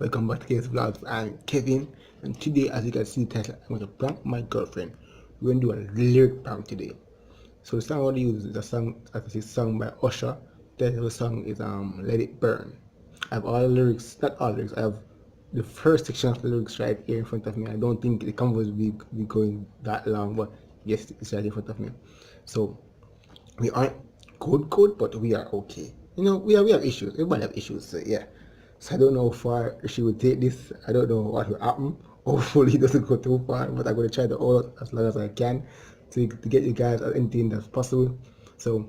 welcome back to KLS Vlogs. I'm Kevin, and today, as you can see the title, I'm going to prank my girlfriend. We're going to do a lyric prank today. So the song I'm going to use is a song, as I say, sung by Usher. The title of the song is Let It Burn. I have all the lyrics, not all the lyrics, I have the first section of the lyrics right here in front of me. I don't think the convo will be going that long, but yes, it's right in front of me. So we aren't good, but we are okay. You know, we have issues. Everybody have issues, so yeah. So I don't know how far she would take this. I don't know what will happen. Hopefully it doesn't go too far, but I'm gonna try to hold it as long as I can to get you guys anything that's possible. So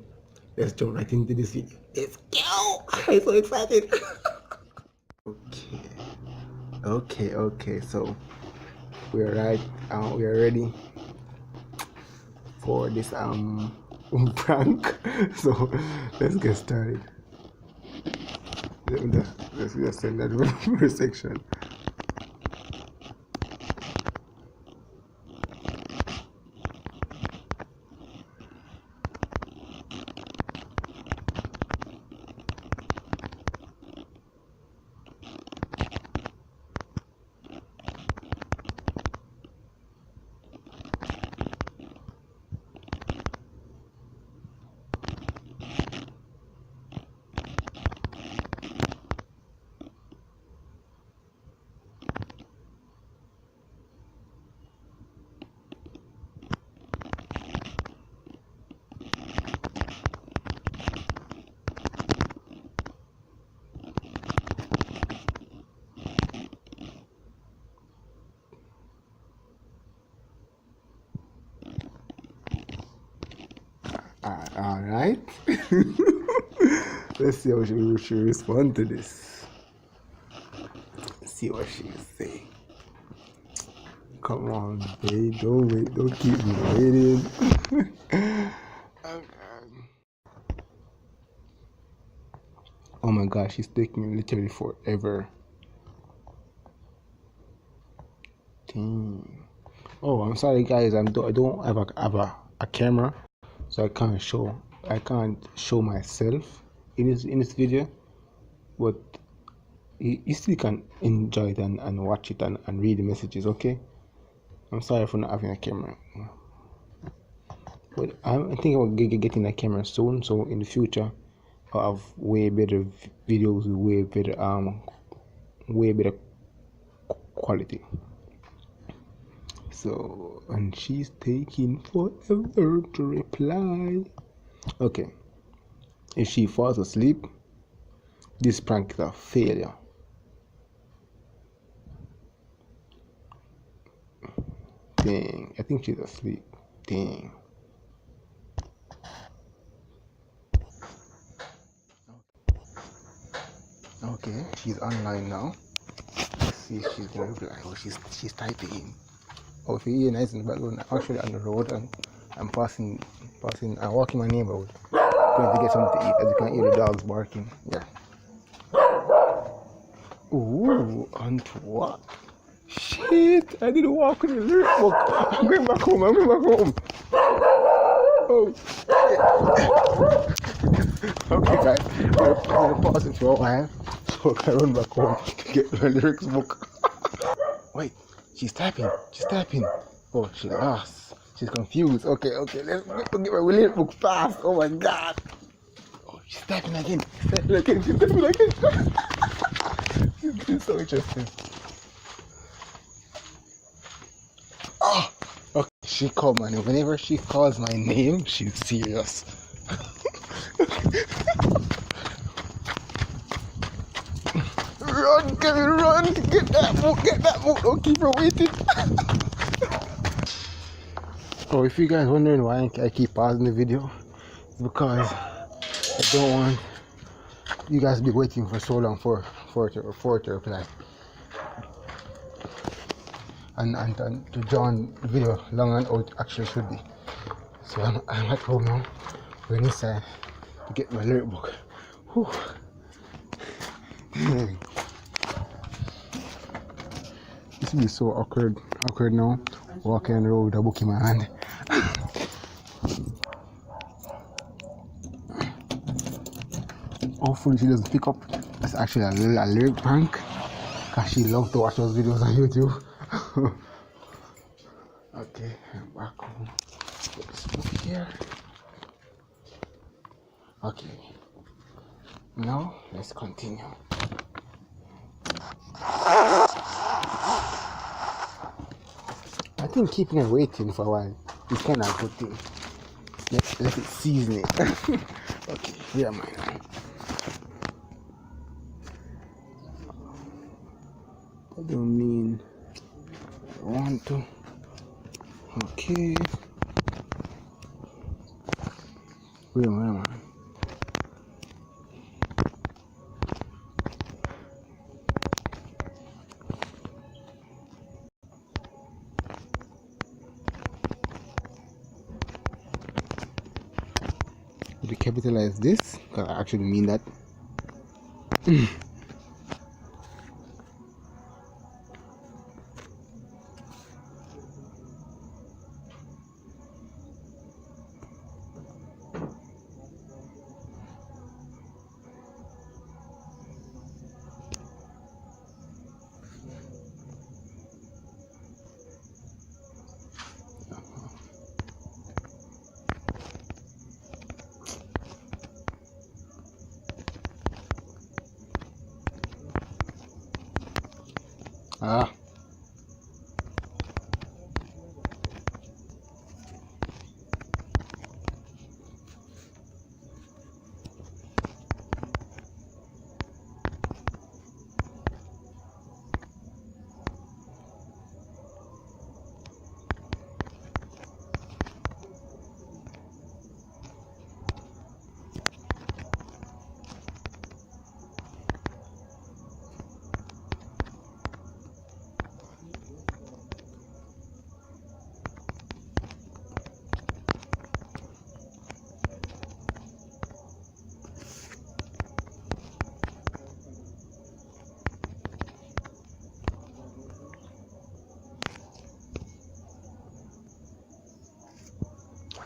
let's jump right into this video. Let's go! I'm so excited. Okay. So we're right. We are ready for this prank. So let's get started. Let's just send that first section. All right. Let's see how she respond to this. Let's see what she say. Come on, babe. Don't wait. Don't keep me waiting. Oh my gosh, she's taking literally forever. Dang. Oh, I'm sorry, guys. I don't have a camera, so I can't show myself in this video, but you still can enjoy it and watch it and read the messages. Okay, I'm sorry for not having a camera, but I'm thinking about getting a camera soon, so in the future I'll have way better videos with way better quality. So, and she's taking forever to reply. Okay, if she falls asleep, this prank is a failure. Dang, I think she's asleep. Dang. Okay, she's online now. Let's see if she's gonna reply. Oh, she's typing. Oh, if you hear nice in the background, I'm actually on the road and I'm I'm walking my neighborhood, going to get something to eat. As you can hear the dogs barking. Yeah. Ooh, and what? Shit, I didn't walk with the lyric book. I'm going back home. Oh. Okay, guys, I'm gonna pause it for a while so I can run back home to get the lyrics book. Wait, she's typing. Oh, she lost. She's confused. Okay, let's get my lyric book fast. Oh my god. Oh, she's typing again. She's typing again. This is so interesting. Oh, okay. She called my name. Whenever she calls my name, she's serious. Run, Kevin, run! Get that book. Don't keep her waiting. Oh, if you guys wondering why I keep pausing the video, it's because I don't want you guys to be waiting for so long for it to reply. And to join the video long and out actually should be. So I'm at home now. Going inside to get my lyric book. Whew. This will be so awkward now. Walking on the road with a book in my hand. Hopefully she doesn't pick up. That's actually a lyric prank. Cause she loves to watch those videos on YouTube. Okay, I'm back home. Put this book here. Okay. Now let's continue. I think keeping her waiting for a while is kind of a good thing. Let it season it. Okay, here am I now. I don't mean I want to. Okay. Where am I? Did you capitalize this? Because I actually mean that. Ah.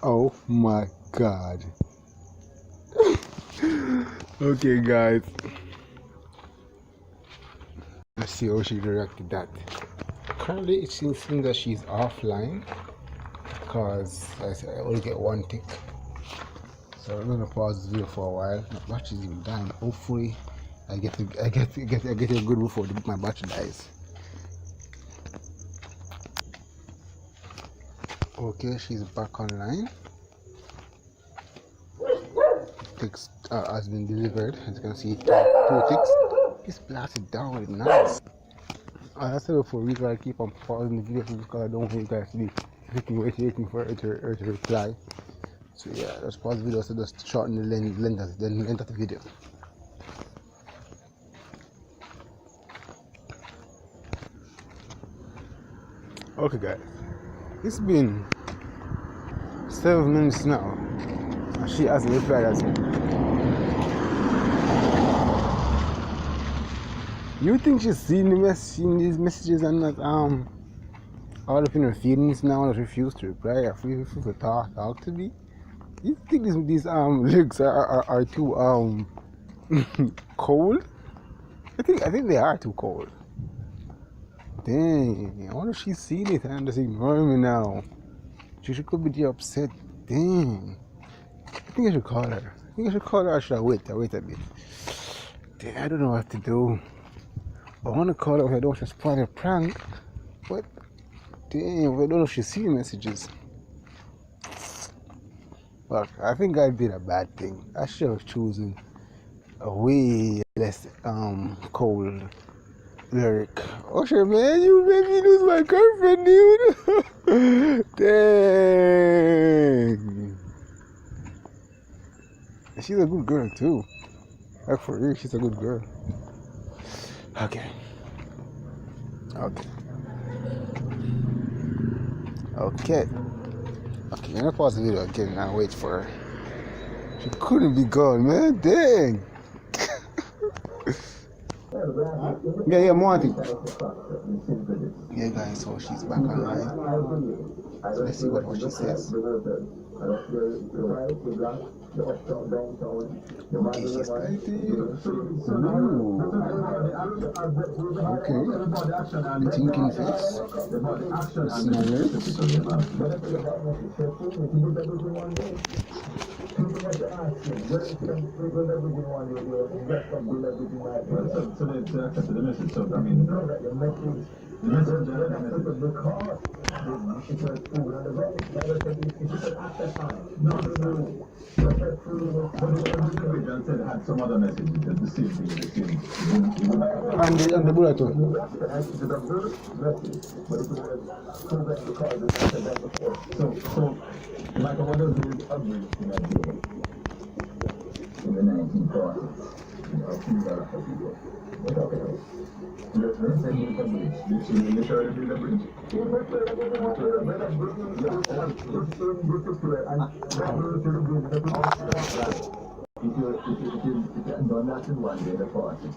Oh my god. Okay guys, let's see how she reacted that. Currently it seems that she's offline because I only get one tick, so I'm gonna pause this video for a while. My battery's even dying. Hopefully I get it good before my battery dies. Okay, she's back online. Ticks has been delivered. As you can see, two ticks. Just blast it down with nice. I said before, the reason I keep on pausing the video is because I don't want you guys to be waiting for her to reply. So yeah, just pause the video so just shorten the length of the video. Okay guys, it's been 7 minutes now and she hasn't replied as well. You think she's seen these messages and not all up in her feelings now and refuse to reply or refuse to talk to me? You think these lyrics are too cold? I think they are too cold. Dang, I wonder if she's seen it and just ignoring me now. She could be upset. Dang. I think I should call her. Or should I wait a bit? Dang, I don't know what to do. I want to call her if I don't want to spoil a prank. But dang, I don't know if she's seen messages. Look, I think I did a bad thing. I should have chosen a way less cold lyric. Oh sure man, you made me lose my girlfriend, dude. Dang. And she's a good girl too. Like for real, she's a good girl. Okay. I'm gonna pause the video again and I'll wait for her. She couldn't be gone, man. Dang. Yeah, Monty. Yeah, guys, so she's back online. So let's see what she says. Okay, she's fighting. Ooh. Okay. The thinking face. The silence. And the bullet too. In the 1940s. If you done that in one day, the party,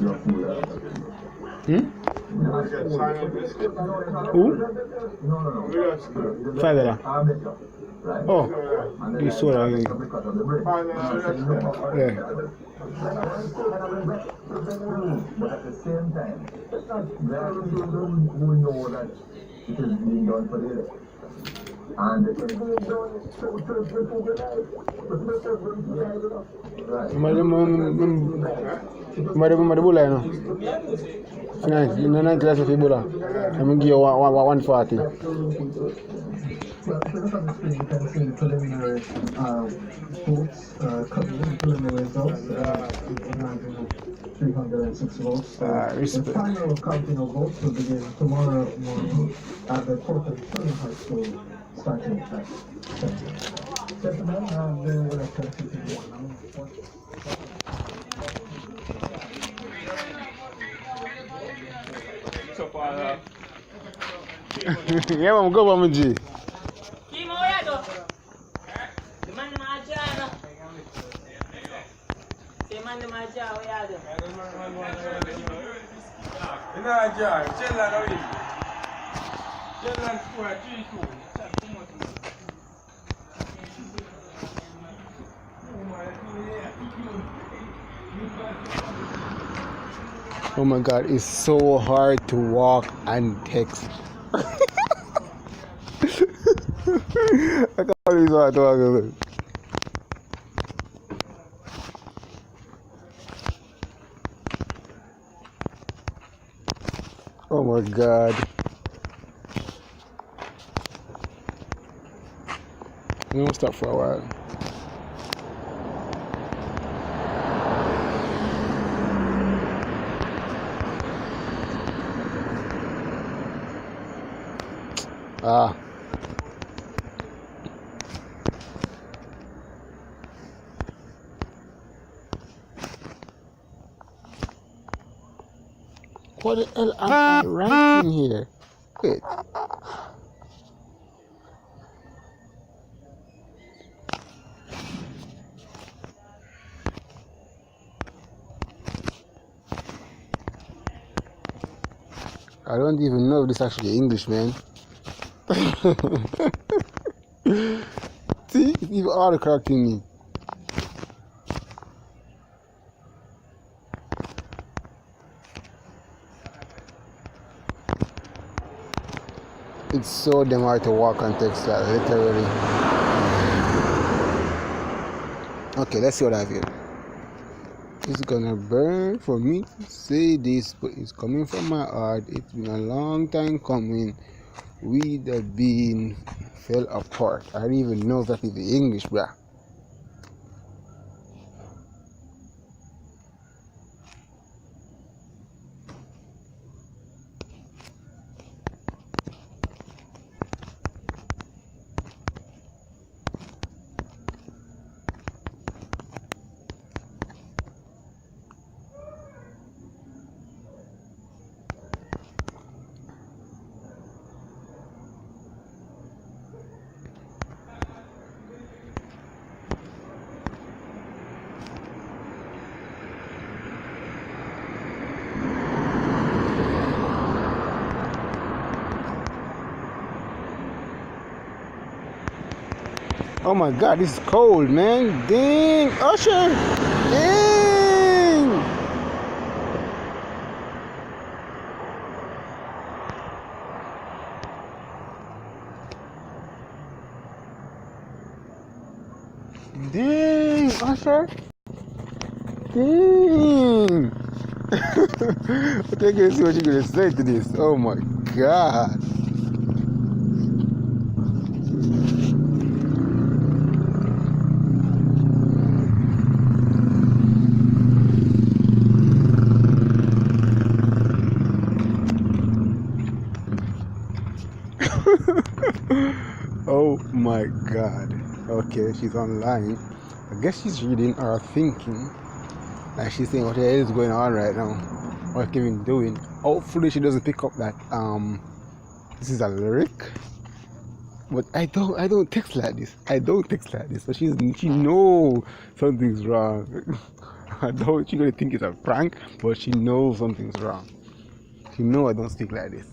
you're full of Who? No. $5. Right? Oh, you saw that. Yeah. But at the same time, there are people who know that it is being done for the and it is being done so Madabula, you know. Nice, you know, 90 less of Ebola. I'm going to give you 140. Well, on the screen, you can see the preliminary votes, preliminary results. 306 votes. So the final counting of votes will begin tomorrow morning at the Portland Senior High School starting at 10. Gentlemen, the election is now. Yeah, I'm good, Mama G. Oh my God, it's so hard to walk and text. I can't believe what I'm talking about. Oh my God. I'm gonna stop for a while. Ah. What the hell am I writing here? Wait. I don't even know if this is actually English, man. See, it's even autocorrecting me. It's so damn hard to walk and text that, literally. Okay, let's see what I have here. It's gonna burn for me to say this, but it's coming from my heart. It's been a long time coming. We the bean fell apart. I don't even know if that is the English, bruh. Oh my god, this is cold, man. Dang, Usher. Dang. Dang, Usher. Dang. Okay, let's see what you're gonna say to this. Oh my god. Oh my god. Okay, she's online. I guess she's reading or thinking. Like she's saying what is going on right now. What Kevin doing. Hopefully she doesn't pick up that this is a lyric. But I don't text like this. I don't text like this. But she knows something's wrong. She's gonna think it's a prank, but she knows something's wrong. She knows I don't speak like this.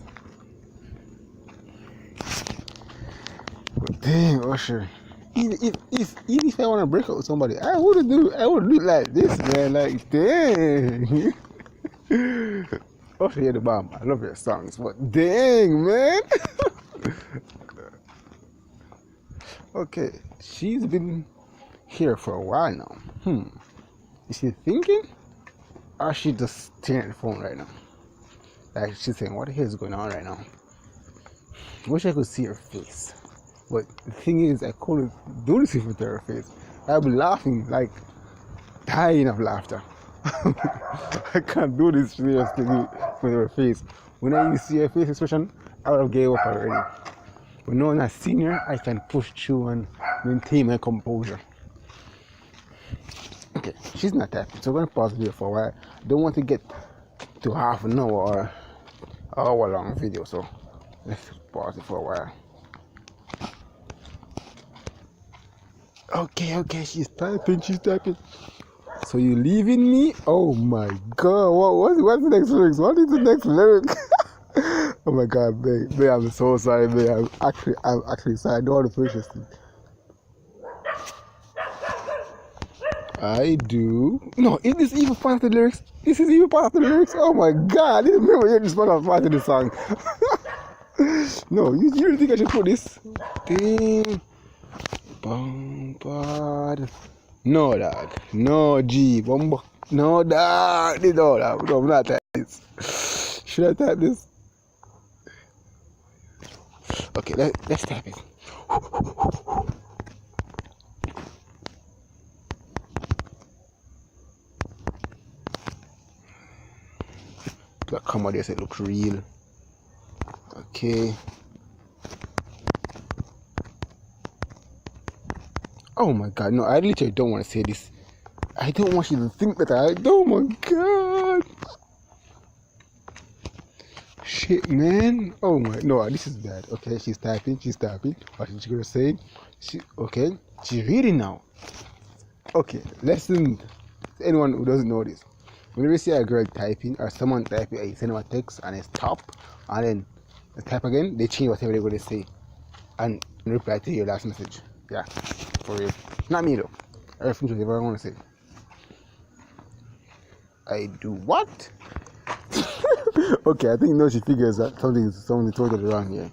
But dang, Usher. Even if I wanna break up with somebody, I wouldn't do it like this, man. Like dang. Usher, you're the bomb. I love your songs, but dang, man. Okay, she's been here for a while now. Is she thinking? Or is she just staring at the phone right now? Like she's saying, what the hell is going on right now? Wish I could see her face. But the thing is, I couldn't do this with her face. I'd be laughing, like dying of laughter. I can't do this seriously with her face. When I see her face expression, I would have gave up already. But knowing I'm a senior, I can push through and maintain my composure. Okay, she's not typing, so we're going to pause here for a while. I don't want to get to half an hour or hour long video, so let's pause it for a while. Okay, she's typing. So you leaving me? Oh my god, what's the next lyrics? What is the next lyric? Oh my god, babe, I'm so sorry, babe. I'm actually sorry. I don't want to finish this thing. I do. No, is this even part of the lyrics? This is even part of the lyrics? Oh my god, I didn't remember this part of the song. No, you really think I should put this? Dang. Bombard. No, dog. No, G. Bomb. No, dog. No, dog. No, I'm not type this. Should I type this? Okay, let's type it. The comma there said looks real. Okay. Oh my god, no, I literally don't want to say this. I don't want you to think that oh my god. Shit, man. Oh my, no, this is bad. Okay, she's typing. What is she gonna say? Okay, she's reading now. Okay, listen. Anyone who doesn't know this, whenever you see a girl typing or someone typing, you send them a text and they stop and then they type again, they change whatever they're going to say and reply to your last message. Yeah, for real. Not me though. I refuse whatever I want to say. I do what? Okay, I think now she figures that something totally wrong here.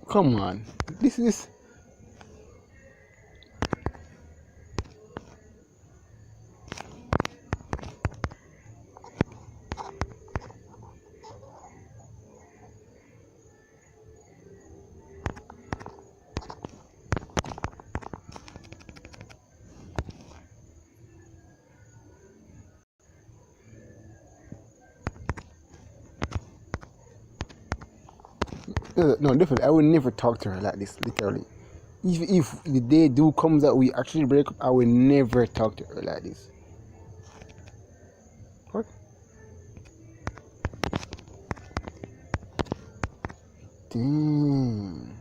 Come on, this is. No, definitely. I would never talk to her like this, literally. If the day do comes that we actually break up, I will never talk to her like this. What? Damn.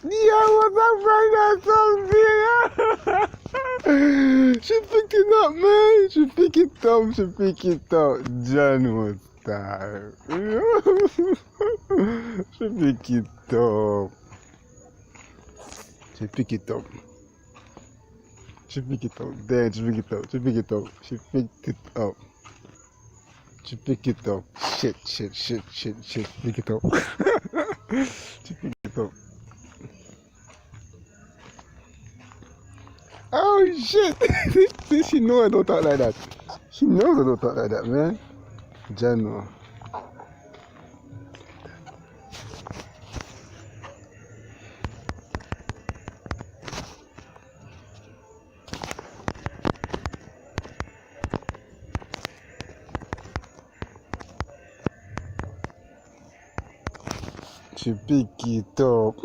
Yeah, what's up, that something? She picked it up, man. She picked it up. She picked it up. John was tired. She picked it up. She picked it up. She picked it up. Then she picked it up. She picked it up. She picked it up. She picked it up. Shit. Pick it up. She picked it up. Oh shit! She knows I don't talk like that. She knows I don't talk like that, man. General. She pick it up.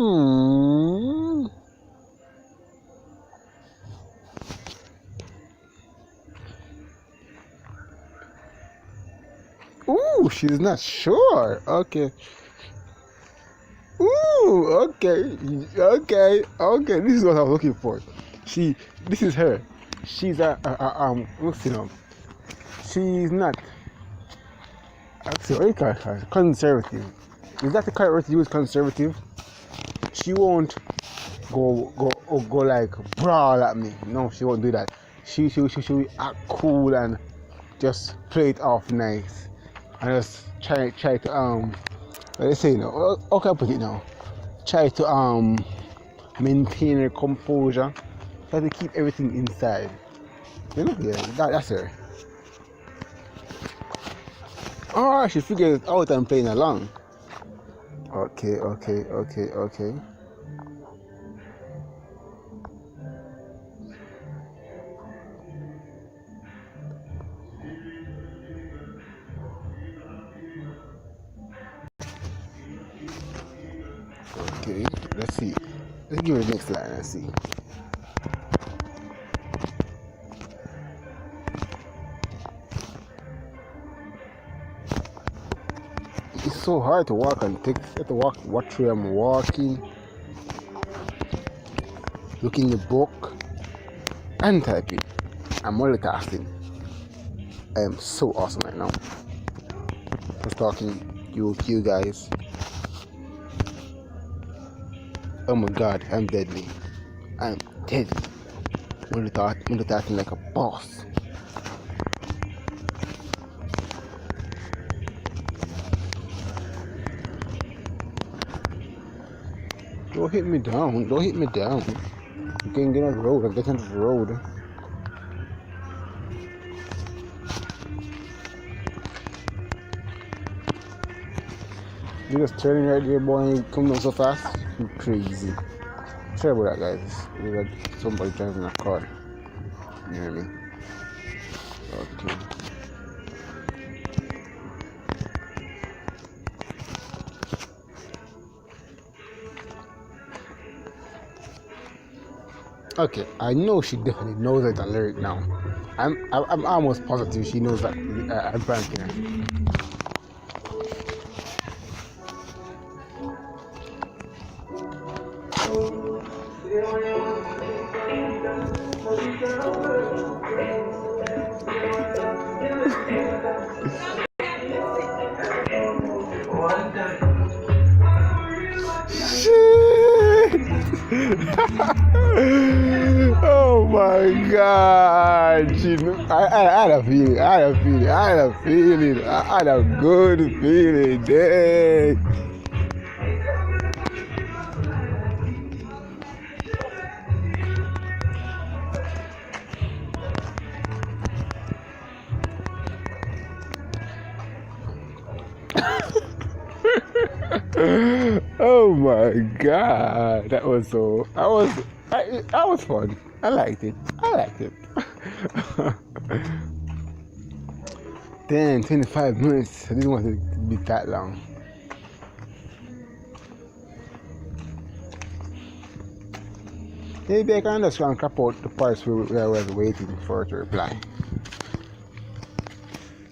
Ooh, she's not sure. Okay. Ooh, okay. This is what I was looking for. This is her. She's what's it now? She's not. Actually, what do you call her? Conservative. Is that the correct word to use? Conservative. She won't go like brawl at me. No, she won't do that. She will act cool and just play it off nice and just try to what I say now? How can I put it now? Try to maintain her composure. Try to keep everything inside. You know, yeah, that's her. Oh, she figured it out and playing along. Okay. Okay, let's see. Let's give her the next line and see. It's so hard to walk and take. You have to watch where I'm walking, look in the book, and typing. I'm multitasking. I am so awesome right now. Just talking to you guys. Oh my god, I'm deadly. I'm deadly. Multitasking like a boss. Don't hit me down. You can't get on the road. I'm getting on the road. You just turning right there, boy, and you come down so fast. You crazy. Sorry about that, guys. We got somebody driving a car near me. Okay. Okay, I know she definitely knows that lyric now. I'm almost positive she knows that I'm pranking her. Oh my god! I had a feeling. I had a good feeling. Dang. Oh my god, that was so. I was fun. I liked it. 25 minutes. I didn't want it to be that long. Maybe I can just crop out the parts where I was waiting for her to reply.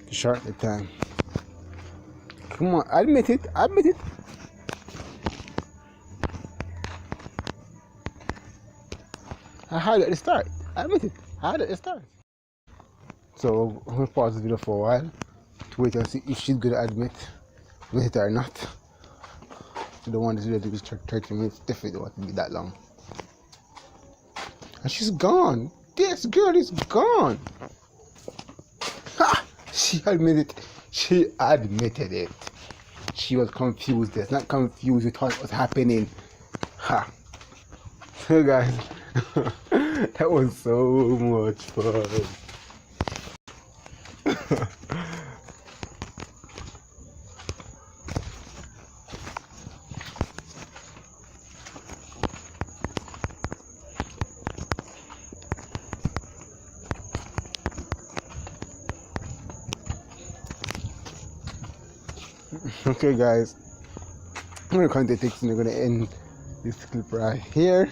To shorten the time. Come on, admit it. I had it at the start. I admit it. I had it at the start. So I'm gonna pause the video for a while to wait and see if she's gonna admit it or not. I don't want this video to be 30 minutes. Definitely don't want it to be that long. And she's gone. This girl is gone. Ha! She admitted it. She admitted it. She was confused. It's not confused. We thought it was happening. Ha! So guys, that was so much fun. Okay guys, I'm gonna count the ticks and we're gonna end this clip right here.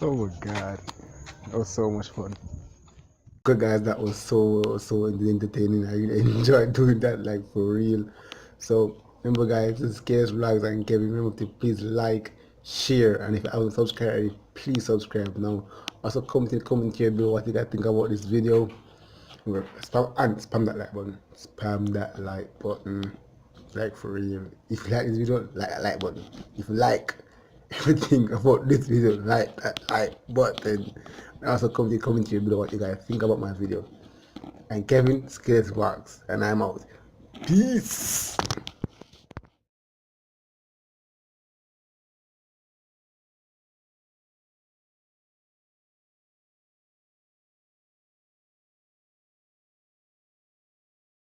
Oh my god, that was so much fun. Okay guys, that was so entertaining. I really enjoyed doing that, like for real. So remember guys, this is KLS Vlogs and Kevin. Remember to please like, share, and if you haven't subscribed already, please subscribe now. Also comment here below what you guys think about this video. Spam that like button. Spam that like button. Like for real. If you like this video, like that like button. If you like everything about this video, like that like button. And also comment here below what you guys think about my video. And Kevin KLS Vlogs, and I'm out. Peace.